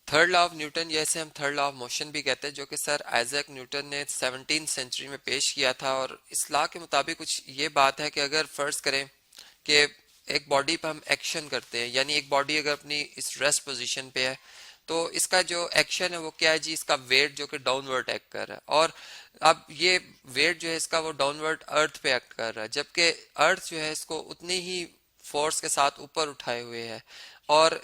Third law of Newton, जैसे हम third law of motion भी कहते हैं, जो कि सर आइजैक न्यूटन ने 17th सेंचुरी में पेश किया था। और इस लॉ के मुताबिक कुछ ये बात है कि अगर फर्ज करें कि एक बॉडी पर हम एक्शन करते हैं, यानी एक बॉडी अगर अपनी इस रेस्ट पोजीशन पे है, तो इसका जो एक्शन है वो क्या है जी, इसका वेट जो कि डाउनवर्ड एक्ट कर रहा है। और अब ये वेट जो है इसका वो डाउनवर्ड अर्थ पे एक्ट कर रहा है, जबकि अर्थ जो है इसको उतनी ही फोर्स के साथ ऊपर उठाए हुए है। और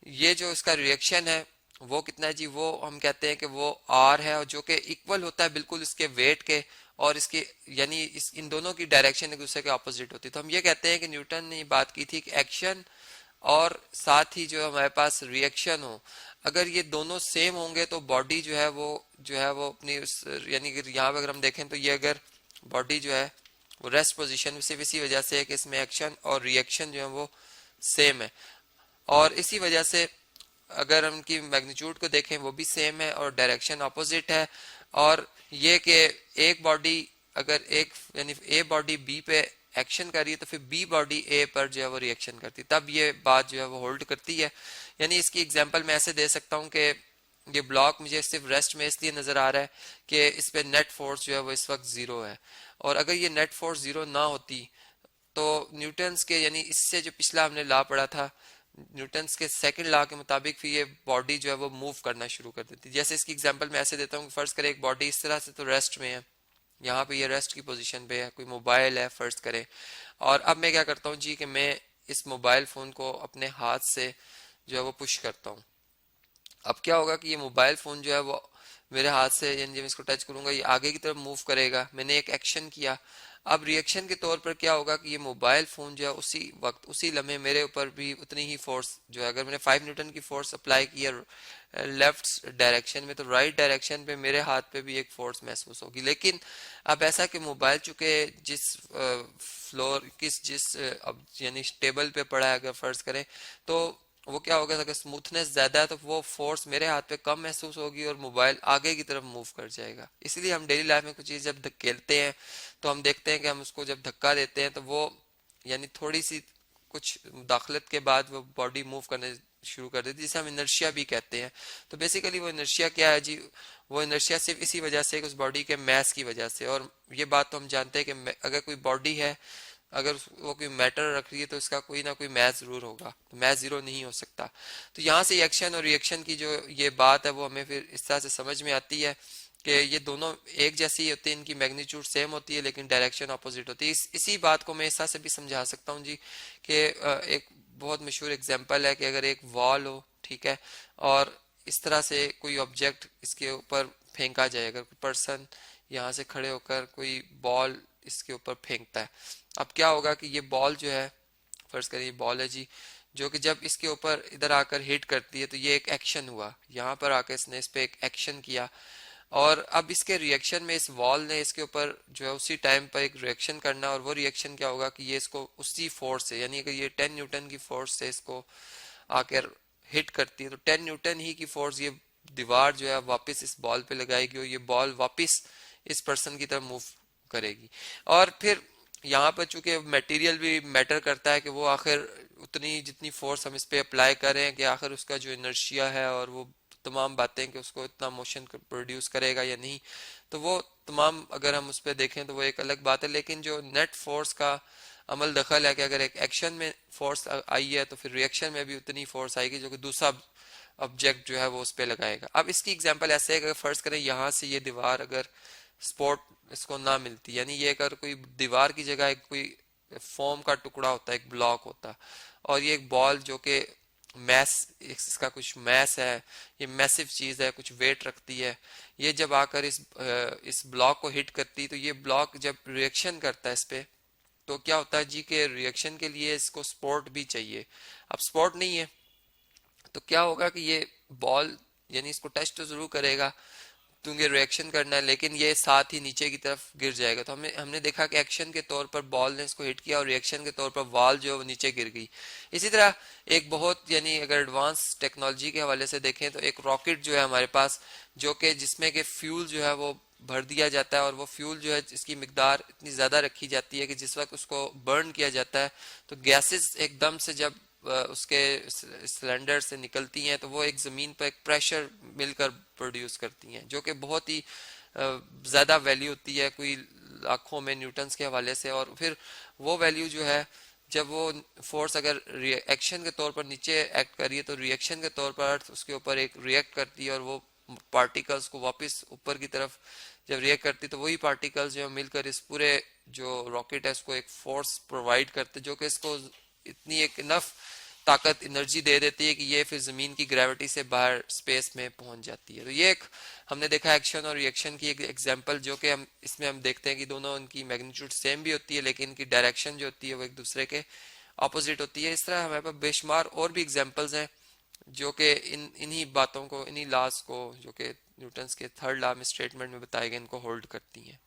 ये जो इसका रिएक्शन है वो कितना है जी, वो हम कहते हैं कि वो आर है, और जो कि इक्वल होता है बिल्कुल इसके वेट के। और इसके यानी इन दोनों की डायरेक्शन एक दूसरे के ऑपोजिट होती है। तो हम ये कहते हैं कि न्यूटन ने बात की थी कि एक्शन और साथ ही जो हमारे पास रिएक्शन हो, अगर ये दोनों सेम होंगे तो बॉडी जो है वो अपनी उस, यानी कि यहाँ पर अगर हम देखें तो ये अगर बॉडी जो है वो रेस्ट पोजीशन सिर्फ इसी वजह से है कि इसमें एक्शन और रिएक्शन जो है वो सेम है। और इसी वजह से अगर हम उनकी मैग्नीट्यूड को देखें वो भी सेम है और डायरेक्शन अपोजिट है। और ये कि एक बॉडी अगर एक यानी ए बॉडी बी पे एक्शन कर रही है तो फिर बी बॉडी ए पर जो है वो रिएक्शन करती है, तब ये बात जो है वो होल्ड करती है। यानी इसकी एग्जांपल मैं ऐसे दे सकता हूँ कि ये ब्लॉक मुझे सिर्फ रेस्ट में इसलिए नजर आ रहा है कि इस पे नेट फोर्स जो है वो इस वक्त जीरो है। और अगर ये नेट फोर्स जीरो ना होती तो न्यूटन्स के यानी इससे जो पिछला हमने लॉ पढ़ा था, न्यूटन्स के सेकंड लॉ के मुताबिक फिर ये बॉडी जो है वो मूव करना शुरू कर देती है। जैसे इसकी एग्जांपल मैं ऐसे देता हूँ, फर्ज करें एक बॉडी इस तरह से तो रेस्ट में है, यहाँ पे ये रेस्ट की पोजीशन पे है, कोई मोबाइल है फर्ज करें। और अब मैं क्या करता हूँ जी कि मैं इस मोबाइल फोन को अपने हाथ से जो है वो पुश करता हूँ। अब क्या होगा कि ये मोबाइल फोन जो है वो मेरे हाथ से, यानी जब मैं इसको टच करूंगा ये आगे की तरफ मूव करेगा, मैंने एक एक्शन किया। अब रिएक्शन के तौर पर क्या होगा कि ये मोबाइल फोन जो है उसी वक्त उसी लम्हे मेरे ऊपर भी उतनी ही फोर्स जो है, अगर मैंने 5 न्यूटन की फोर्स अप्लाई की है लेफ्ट डायरेक्शन में, तो राइट डायरेक्शन पे मेरे हाथ पे भी एक फोर्स महसूस होगी। लेकिन अब ऐसा कि मोबाइल चूंकि जिस फ्लोर जिस अब यानी टेबल पे पड़ा है, अगर फर्ज करें तो वो क्या होगा, अगर स्मूथनेस ज्यादा है तो वो फोर्स मेरे हाथ पे कम महसूस होगी और मोबाइल आगे की तरफ मूव कर जाएगा। इसलिए हम डेली लाइफ में कुछ चीज जब धकेलते हैं तो हम देखते हैं कि हम उसको जब धक्का देते हैं तो वो यानी थोड़ी सी कुछ दाखलत के बाद वो बॉडी मूव करने शुरू कर देती है, जिसे हम इनर्शिया भी कहते हैं। तो बेसिकली वो इनर्शिया क्या है जी, वो इनर्शिया सिर्फ इसी वजह से उस बॉडी के मैस की वजह से। और ये बात तो हम जानते हैं कि अगर कोई बॉडी है, अगर वो कोई मैटर रख रही है तो इसका कोई ना कोई मैथ जरूर होगा, तो मैथ जीरो नहीं हो सकता। तो यहाँ से एक्शन और रिएक्शन की जो ये बात है वो हमें फिर इस तरह से समझ में आती है कि ये दोनों एक जैसी होती है, इनकी मैग्नीट्यूड सेम होती है लेकिन डायरेक्शन अपोजिट होती है। इसी बात को मैं इस तरह से भी समझा सकता हूँ जी कि एक बहुत मशहूर एग्जांपल है कि अगर एक वॉल हो, ठीक है, और इस तरह से कोई ऑब्जेक्ट इसके ऊपर फेंका जाए, अगर कोई पर्सन यहाँ से खड़े होकर कोई बॉल इसके ऊपर फेंकता है, अब क्या होगा कि ये बॉल जो है, फर्ज करिए बॉल है जी, जो कि जब इसके ऊपर इधर आकर हिट करती है तो ये एक एक्शन हुआ, यहाँ पर आकर इसने इस पे एक एक्शन किया। और अब इसके रिएक्शन में इस वॉल ने इसके ऊपर जो है उसी टाइम पर एक रिएक्शन करना, और वो रिएक्शन क्या होगा कि ये इसको उसी फोर्स से, यानी अगर ये 10 न्यूटन की फोर्स से इसको आकर हिट करती है तो 10 न्यूटन ही की फोर्स ये दीवार जो है वापस इस बॉल पे लगाएगी और ये बॉल वापस इस पर्सन की तरफ मूव करेगी। और फिर यहाँ पर चूंकि मटेरियल भी मैटर करता है कि वो आखिर उतनी जितनी फोर्स हम इस पे अप्लाई कर रहे हैं कि आखिर उसका जो इनर्शिया है और वो तमाम बातें कि उसको इतना मोशन प्रोड्यूस करेगा या नहीं, तो वो तमाम अगर हम उस पर देखें तो वो एक अलग बात है। लेकिन जो नेट फोर्स का अमल दखल है कि अगर एक एक्शन में फोर्स आई है तो फिर रिएक्शन में भी उतनी फोर्स आएगी जो कि दूसरा ऑब्जेक्ट जो है वो उस पर लगाएगा। अब इसकी एग्जांपल ऐसे है कि अगर फर्ज करें यहाँ से ये दीवार अगर स्पोर्ट इसको ना मिलती, यानी ये अगर कोई दीवार की जगह एक कोई फोम का टुकड़ा होता है, एक ब्लॉक होता है, और ये एक बॉल जो कि मैस, इसका कुछ मैस है, ये मैसिव चीज है, कुछ वेट रखती है, ये जब आकर इस ब्लॉक को हिट करती तो ये ब्लॉक जब रिएक्शन करता है इस पे, तो क्या होता है जी के रिएक्शन के लिए इसको सपोर्ट भी चाहिए। अब सपोर्ट नहीं है तो क्या होगा कि ये बॉल यानी इसको टच तो जरूर करेगा क्योंकि रिएक्शन करना है, लेकिन ये साथ ही नीचे की तरफ गिर जाएगा। तो हमने देखा कि एक्शन के तौर पर बॉल ने इसको हिट किया और रिएक्शन के तौर पर बॉल जो है वो नीचे गिर गई। इसी तरह एक बहुत यानी अगर एडवांस टेक्नोलॉजी के हवाले से देखें तो एक रॉकेट जो है हमारे पास, जो कि जिसमें कि फ्यूल जो है वो भर दिया जाता है और वो फ्यूल जो है इसकी मिकदार इतनी ज़्यादा रखी जाती है कि जिस वक्त उसको बर्न किया जाता है तो गैसेस एकदम से जब उसके सिलेंडर से निकलती हैं तो वो एक ज़मीन पर एक प्रेशर मिलकर प्रोड्यूस करती हैं, जो कि बहुत ही ज़्यादा वैल्यू होती है, कोई लाखों में न्यूटन्स के हवाले से। और फिर वो वैल्यू जो है, जब वो फोर्स अगर रिएक्शन के तौर पर नीचे एक्ट कर रही है तो रिएक्शन के तौर पर अर्थ उसके ऊपर एक रिएक्ट करती है और वो पार्टिकल्स को वापस ऊपर की तरफ जब रिएक्ट करती है तो वही पार्टिकल्स जो मिलकर इस पूरे जो रॉकेट है इसको एक फोर्स प्रोवाइड करते, जो कि इसको इतनी एक इनफ ताकत एनर्जी दे देती है कि ये फिर जमीन की ग्रेविटी से बाहर स्पेस में पहुंच जाती है। तो ये एक हमने देखा एक्शन और रिएक्शन की एक एग्जांपल, जो कि हम इसमें हम देखते हैं कि दोनों उनकी मैग्नीट्यूड सेम भी होती है लेकिन इनकी डायरेक्शन जो होती है वो एक दूसरे के ऑपोजिट होती है। इस तरह हमारे पास बेशुमार और भी एग्जांपल्स हैं जो कि इन्हीं बातों को, इन्हीं लॉज को, जो कि न्यूटन्स के थर्ड लॉ में स्टेटमेंट में बताए गए, इनको होल्ड करती हैं।